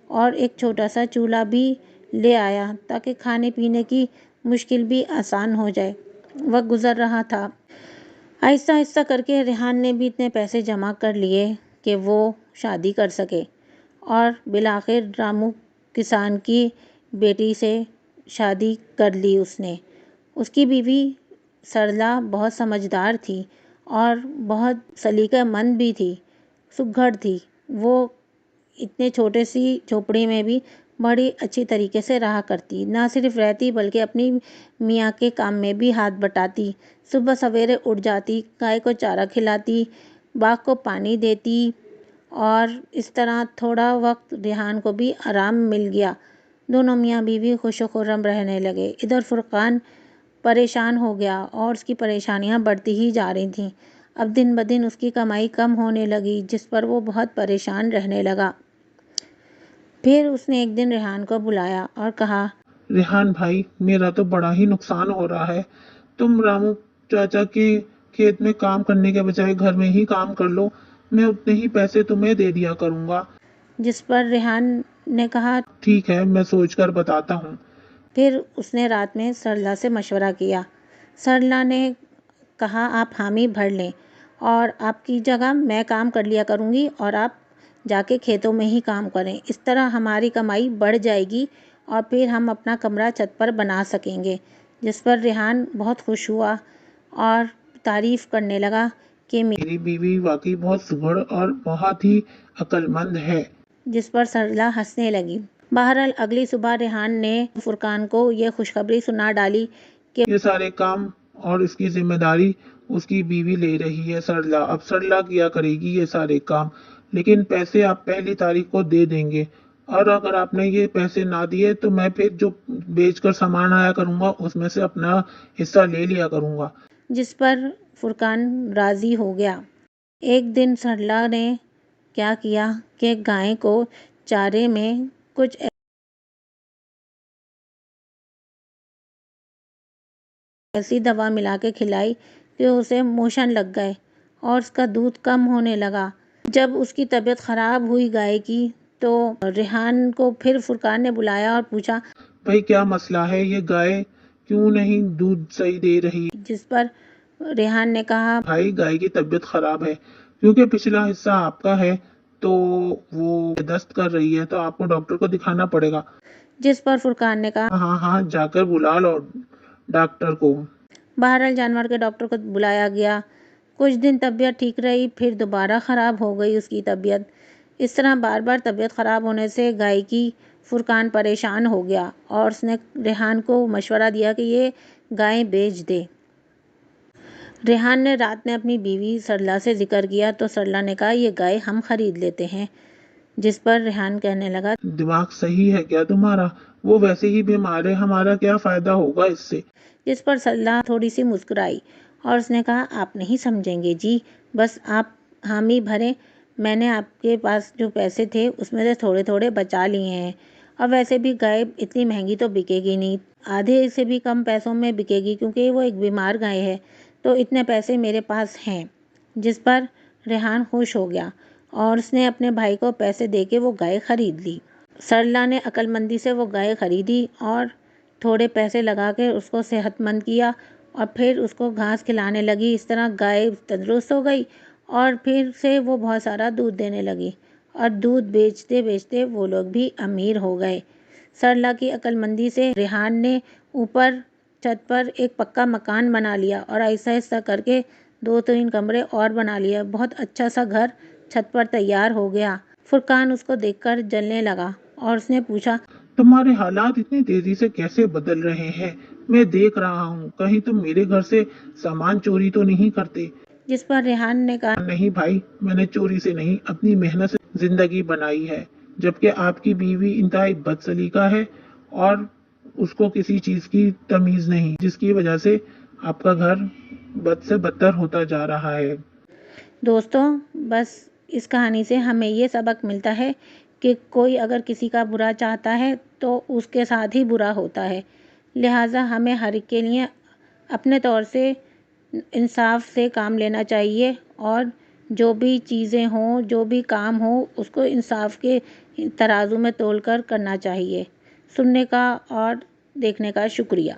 اور ایک چھوٹا سا چولہا بھی لے آیا تاکہ کھانے پینے کی مشکل بھی آسان ہو جائے۔ وقت گزر رہا تھا۔ آہستہ آہستہ کر کے ریحان نے بھی اتنے پیسے جمع کر لیے کہ وہ شادی کر سکے، اور بالآخر رامو کسان کی بیٹی سے شادی کر لی اس نے۔ اس کی بیوی سرلا بہت سمجھدار تھی اور بہت سلیقہ مند بھی تھی، سگھڑ تھی۔ وہ اتنے چھوٹے سی جھوپڑی میں بھی بڑی اچھی طریقے سے رہا کرتی، نہ صرف رہتی بلکہ اپنی میاں کے کام میں بھی ہاتھ بٹاتی۔ صبح سویرے اٹھ جاتی، گائے کو چارہ کھلاتی، باغ کو پانی دیتی، اور اس طرح تھوڑا وقت ریحان کو بھی آرام مل گیا۔ دونوں میاں بیوی خوش و خرم رہنے لگے۔ ادھر فرقان پریشان ہو گیا اور اس کی پریشانیاں بڑھتی ہی جا رہی تھیں۔ اب دن بدن اس کی کمائی کم ہونے لگی، جس پر وہ بہت پریشان رہنے لگا۔ پھر اس نے ایک دن ریحان کو بلایا اور کہا، ریحان بھائی، میرا تو بڑا ہی نقصان ہو رہا ہے۔ تم رامو چاچا کے کھیت میں کام کرنے کے بجائے گھر میں ہی کام کر لو، میں اتنے ہی پیسے تمہیں دے دیا کروں گا۔ جس پر ریحان نے کہا، ٹھیک ہے، میں سوچ کر بتاتا ہوں۔ پھر اس نے رات میں سرلا سے مشورہ کیا۔ سرلا نے کہا، آپ حامی بھر لیں اور آپ کی جگہ میں کام کر لیا کروں گی اور آپ جا کے کھیتوں میں ہی کام کریں۔ اس طرح ہماری کمائی بڑھ جائے گی اور پھر ہم اپنا کمرہ چھت پر بنا سکیں گے۔ جس پر ریحان بہت خوش ہوا اور تعریف کرنے لگا کہ میری بیوی واقعی بہت سگھڑ اور بہت ہی عقل مند ہے۔ جس پر سرلا ہنسنے لگی۔ بہرحال اگلی صبح ریحان نے فرقان کو یہ خوشخبری سنا ڈالی کہ یہ سارے کام اور اس کی ذمہ داری اس کی بیوی لے رہی ہے سرلا۔ اب سرلا کیا کرے گی یہ سارے کام، لیکن پیسے آپ پہلی تاریخ کو دے دیں گے، اور اگر آپ نے یہ پیسے نہ دیے تو میں پھر جو بیچ کر سامان آیا کروں گا اس میں سے اپنا حصہ لے لیا کروں گا۔ جس پر فرقان راضی ہو گیا۔ ایک دن سرلا نے کیا کیا کہ گائے کو چارے میں کچھ ایسی دوا ملا کے کھلائی کہ اسے موشن لگ گئے اور اس کا دودھ کم ہونے لگا۔ جب اس کی طبیعت خراب ہوئی گائے کی تو ریحان کو پھر فرقان نے بلایا اور پوچھا، بھائی کیا مسئلہ ہے؟ یہ گائے کیوں نہیں دودھ صحیح دے رہی؟ جس پر ریحان نے کہا، بھائی گائے کی طبیعت خراب ہے، کیونکہ پچھلا حصہ آپ کا ہے تو وہ دست کر رہی ہے، تو آپ کو ڈاکٹر کو دکھانا پڑے گا۔ جس پر فرقان نے کہا، ہاں ہاں، جا کر بلا لو ڈاکٹر کو۔ بہرحال جانور کے ڈاکٹر کو بلایا گیا۔ کچھ دن طبیعت ٹھیک رہی، پھر دوبارہ خراب ہو گئی اس کی طبیعت۔ اس طرح بار بار طبیعت خراب ہونے سے گائے کی فرقان پریشان ہو گیا اور اس نے ریحان کو مشورہ دیا کہ یہ گائے بیچ دے۔ ریحان نے رات میں اپنی بیوی سرلا سے ذکر کیا تو سرلا نے کہا، یہ گائے ہم خرید لیتے ہیں۔ جس پر ریحان کہنے لگا، دماغ صحیح ہے کیا تمہارا؟ وہ ویسے ہی بیمار ہے، ہمارا کیا فائدہ ہوگا اس سے؟ جس پر سرلا تھوڑی سی مسکرائی اور اس نے کہا، آپ نہیں سمجھیں گے جی، بس آپ حامی بھریں، میں نے آپ کے پاس جو پیسے تھے اس میں سے تھوڑے تھوڑے بچا لیے ہیں، اور ویسے بھی گائے اتنی مہنگی تو بکے گی نہیں، آدھے سے بھی کم پیسوں میں بکے گی کیونکہ وہ ایک بیمار گائے ہے، تو اتنے پیسے میرے پاس ہیں۔ جس پر ریحان خوش ہو گیا اور اس نے اپنے بھائی کو پیسے دے کے وہ گائے خرید لی۔ سرلا نے عقل مندی سے وہ گائے خریدی اور تھوڑے پیسے لگا کے اس کو صحت مند کیا اور پھر اس کو گھاس کھلانے لگی۔ اس طرح گائے تندرست ہو گئی اور پھر سے وہ بہت سارا دودھ دینے لگی اور دودھ بیچتے بیچتے وہ لوگ بھی امیر ہو گئے۔ سرلا کی عقل مندی سے ریحان نے اوپر چھت پر ایک پکا مکان بنا لیا اور آہستہ آہستہ کر کے 2-3 کمرے اور بنا لیے۔ بہت اچھا سا گھر چھت پر تیار ہو گیا۔ فرقان اس کو دیکھ کر جلنے لگا اور اس نے پوچھا، تمہارے حالات اتنی تیزی سے کیسے بدل رہے ہیں؟ میں دیکھ رہا ہوں، کہیں تم میرے گھر سے سامان چوری تو نہیں کرتے؟ جس پر ریحان نے کہا، نہیں بھائی، میں نے چوری سے نہیں، اپنی محنت سے زندگی بنائی ہے، جبکہ آپ کی بیوی انتہائی بد سلیقہ ہے اور اس کو کسی چیز کی تمیز نہیں، جس کی وجہ سے آپ کا گھر بد سے بدتر ہوتا جا رہا ہے۔ دوستوں، بس اس کہانی سے ہمیں یہ سبق ملتا ہے کہ کوئی اگر کسی کا برا چاہتا ہے تو اس کے ساتھ ہی برا ہوتا ہے، لہٰذا ہمیں ہر ایک کے لیے اپنے طور سے انصاف سے کام لینا چاہیے اور جو بھی چیزیں ہوں، جو بھی کام ہو، اس کو انصاف کے ترازو میں تول کر کرنا چاہیے۔ سننے کا اور دیکھنے کا شکریہ۔